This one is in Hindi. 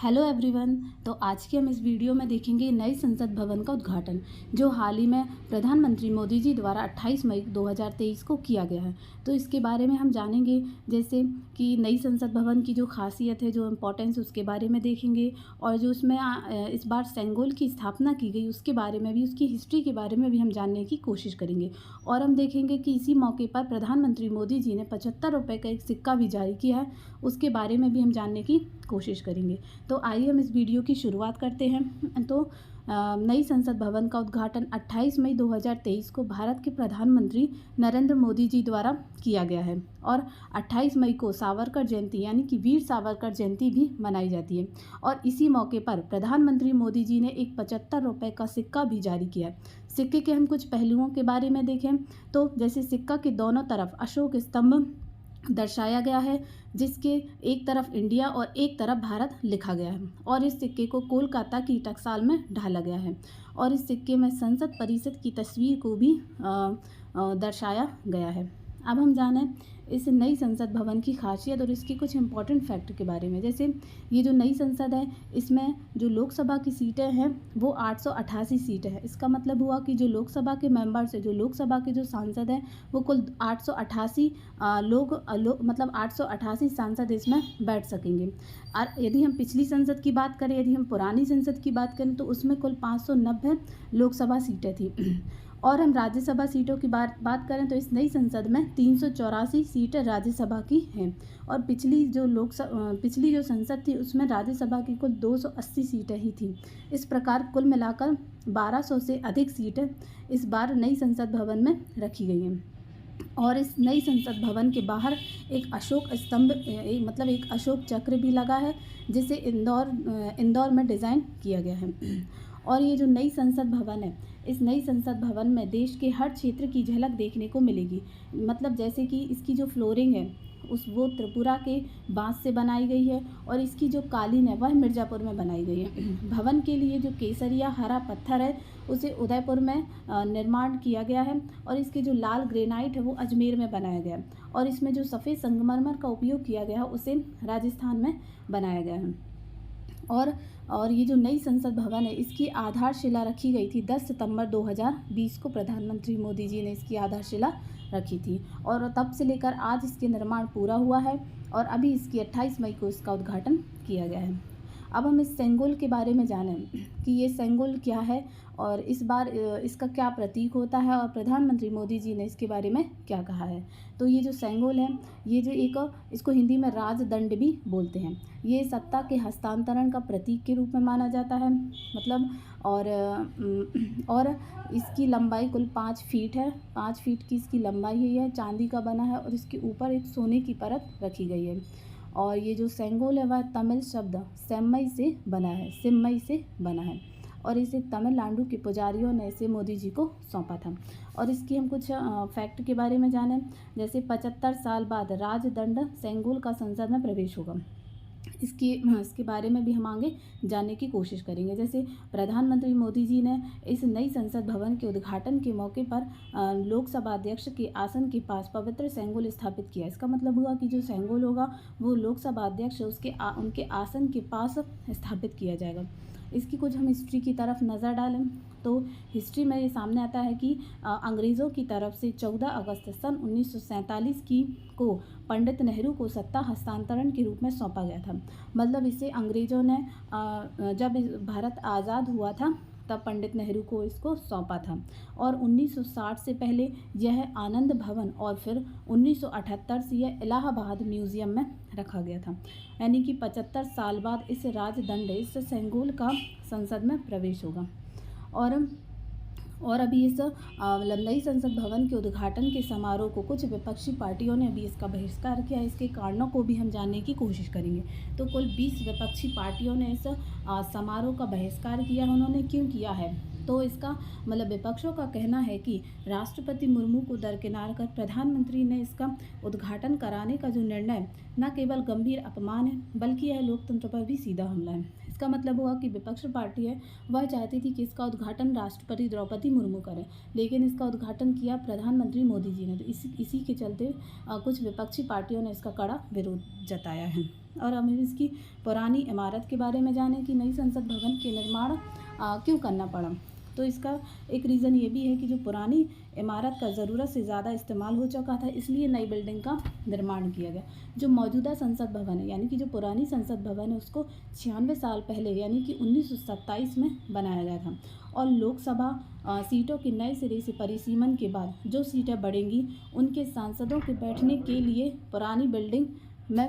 Hello everyone. तो आज के हम इस वीडियो में देखेंगे नए संसद भवन का उद्घाटन जो हाल ही में प्रधानमंत्री मोदी जी द्वारा 28 मई 2023 को किया गया है। तो इसके बारे में हम जानेंगे, जैसे कि नई संसद भवन की जो खासियत है, जो इम्पोर्टेंस, उसके बारे में देखेंगे। और जो उसमें इस बार सेंगोल की स्थापना की गई उसके बारे में भी, उसकी हिस्ट्री के बारे में भी हम जानने की कोशिश करेंगे। और हम देखेंगे कि इसी मौके पर प्रधानमंत्री मोदी जी ने 75 रुपये का एक सिक्का भी जारी किया है, उसके बारे में भी हम जानने की कोशिश करेंगे। तो आइए हम इस वीडियो की शुरुआत करते हैं। तो नई संसद भवन का उद्घाटन 28 मई 2023 को भारत के प्रधानमंत्री नरेंद्र मोदी जी द्वारा किया गया है। और 28 मई को सावरकर जयंती यानी कि वीर सावरकर जयंती भी मनाई जाती है। और इसी मौके पर प्रधानमंत्री मोदी जी ने एक 75 रुपये का सिक्का भी जारी किया है। सिक्के के हम कुछ पहलुओं के बारे में देखें तो जैसे सिक्का के दोनों तरफ अशोक स्तंभ दर्शाया गया है, जिसके एक तरफ इंडिया और एक तरफ भारत लिखा गया है। और इस सिक्के को कोलकाता की टकसाल में ढाला गया है। और इस सिक्के में संसद परिषद की तस्वीर को भी दर्शाया गया है। अब हम जानें इस नई संसद भवन की खासियत और इसकी कुछ इम्पॉर्टेंट फैक्ट के बारे में। जैसे ये जो नई संसद है, इसमें जो लोकसभा की सीटें हैं वो 888 सीटें हैं। इसका मतलब हुआ कि जो लोकसभा के मेंबर्स हैं, जो लोकसभा के जो सांसद हैं, वो कुल 888 मतलब 888 सांसद इसमें बैठ सकेंगे। और यदि हम पिछली संसद की बात करें, यदि हम पुरानी संसद की बात करें, तो उसमें कुल 590 लोकसभा सीटें थी। और हम राज्यसभा सीटों की बात करें तो इस नई संसद में 384 सीटें राज्यसभा की हैं। और पिछली जो संसद थी उसमें राज्यसभा की कुल 280 सीटें ही थी। इस प्रकार कुल मिलाकर 1200 से अधिक सीटें इस बार नई संसद भवन में रखी गई हैं। और इस नई संसद भवन के बाहर एक अशोक स्तंभ मतलब एक अशोक चक्र भी लगा है, जिसे इंदौर में डिज़ाइन किया गया है। और ये जो नई संसद भवन है, इस नई संसद भवन में देश के हर क्षेत्र की झलक देखने को मिलेगी। मतलब जैसे कि इसकी जो फ्लोरिंग है वो त्रिपुरा के बांस से बनाई गई है। और इसकी जो कालीन है वह मिर्ज़ापुर में बनाई गई है। भवन के लिए जो केसरिया हरा पत्थर है उसे उदयपुर में निर्माण किया गया है। और इसके जो लाल ग्रेनाइट है वो अजमेर में बनाया गया है। और इसमें जो सफ़ेद संगमरमर का उपयोग किया गया है उसे राजस्थान में बनाया गया है। और ये जो नई संसद भवन है, इसकी आधारशिला रखी गई थी 10 सितंबर 2020 को। प्रधानमंत्री मोदी जी ने इसकी आधारशिला रखी थी और तब से लेकर आज इसके निर्माण पूरा हुआ है। और अभी इसकी 28 मई को इसका उद्घाटन किया गया है। अब हम इस सेंगोल के बारे में जानें कि ये सेंगोल क्या है और इस बार इसका क्या प्रतीक होता है और प्रधानमंत्री मोदी जी ने इसके बारे में क्या कहा है। तो ये जो सेंगोल है, ये जो इसको हिंदी में राजदंड भी बोलते हैं। ये सत्ता के हस्तांतरण का प्रतीक के रूप में माना जाता है। मतलब और इसकी लंबाई कुल 5 फीट है। 5 फीट की इसकी लंबाई है। यह चांदी का बना है और इसके ऊपर एक सोने की परत रखी गई है। और ये जो सेंगोल है वह तमिल शब्द सेम्मई से बना है। और इसे तमिलनाडु के पुजारियों ने इसे मोदी जी को सौंपा था। और इसकी हम कुछ फैक्ट के बारे में जानें। जैसे 75 साल बाद राजदंड सेंगोल का संसद में प्रवेश होगा। इसके बारे में भी हम आगे जानने की कोशिश करेंगे। जैसे प्रधानमंत्री मोदी जी ने इस नई संसद भवन के उद्घाटन के मौके पर लोकसभा अध्यक्ष के आसन के पास पवित्र सेंगोल स्थापित किया। इसका मतलब हुआ कि जो सेंगोल होगा वो लोकसभा अध्यक्ष उनके आसन के पास स्थापित किया जाएगा। इसकी कुछ हम हिस्ट्री की तरफ नज़र डालें तो हिस्ट्री में ये सामने आता है कि अंग्रेज़ों की तरफ से 14 अगस्त सन 1947 को पंडित नेहरू को सत्ता हस्तांतरण के रूप में सौंपा गया था। मतलब इसे अंग्रेज़ों ने जब भारत आज़ाद हुआ था तब पंडित नेहरू को इसको सौंपा था। और 1960 से पहले यह आनंद भवन और फिर 1978 से यह इलाहाबाद म्यूज़ियम में रखा गया था। यानी कि 75 साल बाद इस सेंगोल का संसद में प्रवेश होगा। और अभी इस नई संसद भवन के उद्घाटन के समारोह को कुछ विपक्षी पार्टियों ने अभी इसका बहिष्कार किया। इसके कारणों को भी हम जानने की कोशिश करेंगे। तो कुल 20 विपक्षी पार्टियों ने इस समारोह का बहिष्कार किया है। उन्होंने क्यों किया है? तो इसका मतलब विपक्षों का कहना है कि राष्ट्रपति मुर्मू को दरकिनार कर प्रधानमंत्री ने इसका उद्घाटन कराने का जो निर्णय न केवल गंभीर अपमान है बल्कि यह लोकतंत्र पर भी सीधा हमला है। इसका मतलब हुआ कि विपक्ष पार्टी है वह चाहती थी कि इसका उद्घाटन राष्ट्रपति द्रौपदी मुर्मू करें, लेकिन इसका उद्घाटन किया प्रधानमंत्री मोदी जी ने। तो इसी के चलते कुछ विपक्षी पार्टियों ने इसका कड़ा विरोध जताया है। और हम इसकी पुरानी इमारत के बारे में जानें कि नई संसद भवन के निर्माण क्यों करना पड़ा। तो इसका एक रीज़न ये भी है कि जो पुरानी इमारत का ज़रूरत से ज़्यादा इस्तेमाल हो चुका था, इसलिए नई बिल्डिंग का निर्माण किया गया। जो मौजूदा संसद भवन है, यानी कि जो पुरानी संसद भवन है, उसको 96 साल पहले यानी कि 1927 में बनाया गया था। और लोकसभा सीटों के नए सिरे से परिसीमन के बाद जो सीटें बढ़ेंगी, उनके सांसदों के बैठने के लिए पुरानी बिल्डिंग में